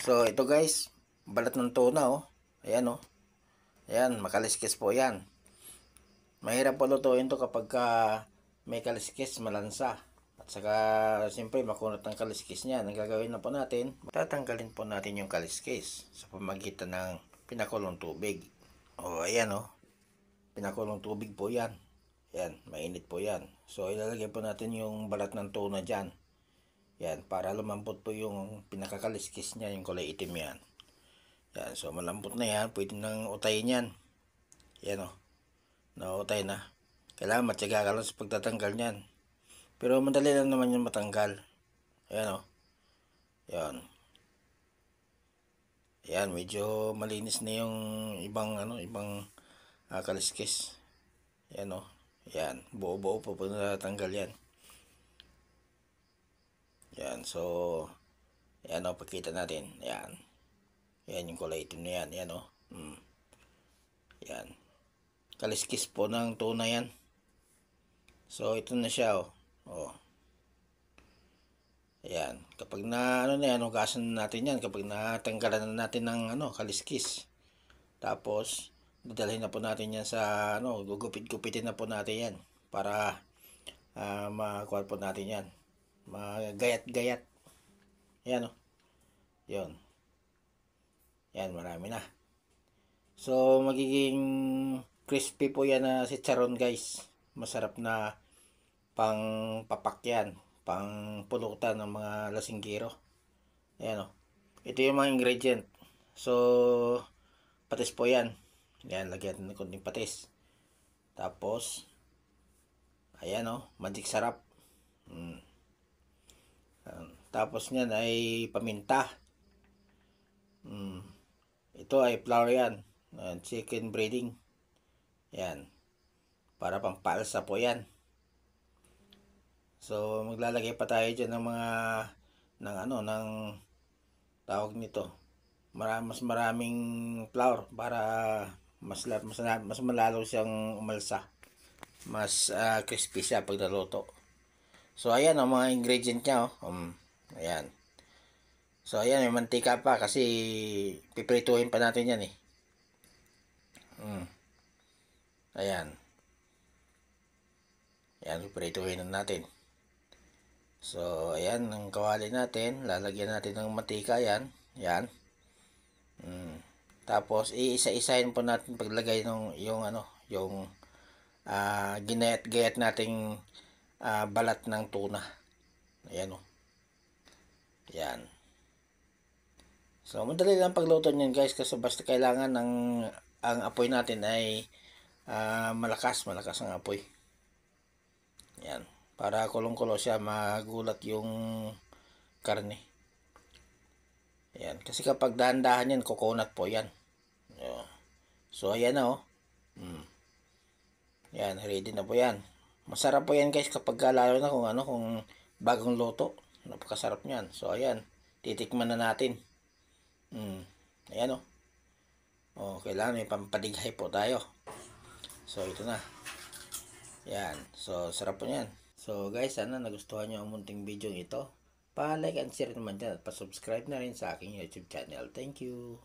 So, ito guys, balat ng tuna, oh. Ayan, oh. Ayan, makaliskis po yan. Mahirap po lutuin to kapag may kaliskis, malansa. At saka, siyempre, makunat ang kaliskis niya. Ang gagawin na po natin, tatanggalin po natin yung kaliskis sa pamagitan ng pinakulong tubig. O, ayan, oh. Pinakulong tubig po yan. Ayan, mainit po yan. So, ilalagay po natin yung balat ng tuna dyan. Yan, para lumambot po yung pinakakaliskis niya, yung kulay itim yan. Yan, so malambot na yan, pwede nang utayin yan. Yan o, nautay na. Kailangan matyaga ka lang sa pagtatanggal niyan. Pero madali lang naman yung matanggal. Ayan o. Yan. Yan, medyo malinis na yung ibang kaliskis. Yan o. Yan, buo-buo po pag natanggal yan. Yan, so yan o, pakita natin. Yan. Yan yung kulay itim na yan. Yan o. Yan. Kaliskis po ng tuna yan. So ito na siya o. O. Yan. Kapag na ano na yan, hugasan na natin yan. Kapag natanggalan na natin ng kaliskis. Tapos dadalhin na po natin yan sa gugupit-gupitin na po natin yan para makuha po natin yan. Magayat-gayat. Yan o. Yun. Yan, marami na. So, magiging crispy po yan na si chicharon guys. Masarap na pang papakyan, pang pulutan ng mga lasinggero. Ayan o. Ito yung mga ingredient. So, patis po yan. Yan, lagyan natin ng konting patis. Tapos, ayan o, magic sarap. Tapos nyan ay paminta. Ito ay flour yan. Chicken breading. Yan. Para pampalsa po yan. So, maglalagay pa tayo dyan ng mga ng tawag nito. Mas maraming flour para mas malalo siyang umalsa. Mas crispy siya pag naluto. So, ayan ang mga ingredient niya. Ayan. So, ayan, may mantika pa kasi piprituhin pa natin yan eh. Ayan. Ayan, piprituhin na natin. So, ayan, ang kawali natin. Lalagyan natin ng mantika yan. Ayan. Tapos, iisa-isahin po natin paglagay ng yung ginayat-gayat nating balat ng tuna. Ayan o. Ayan. So, madali lang pagluto niyan guys kasi basta kailangan ang apoy natin ay malakas ang apoy. Yan. Para kulong-kulo siya, magulat yung karne. Yan. Kasi kapag dahan-dahan yan, coconut po yan. So, ayan na oh. Yan, ready na po yan. Masarap po yan guys kapag lalo na kung bagong luto. Napakasarap niyan. So, ayan. Titikman na natin. Ayan o. Kailangan may pampadighay po tayo. So, ito na. Ayan. So, sarap po yan. So, guys, sana nagustuhan nyo ang munting video ito. Pa-like and share naman dyan at pa-subscribe na rin sa aking YouTube channel. Thank you.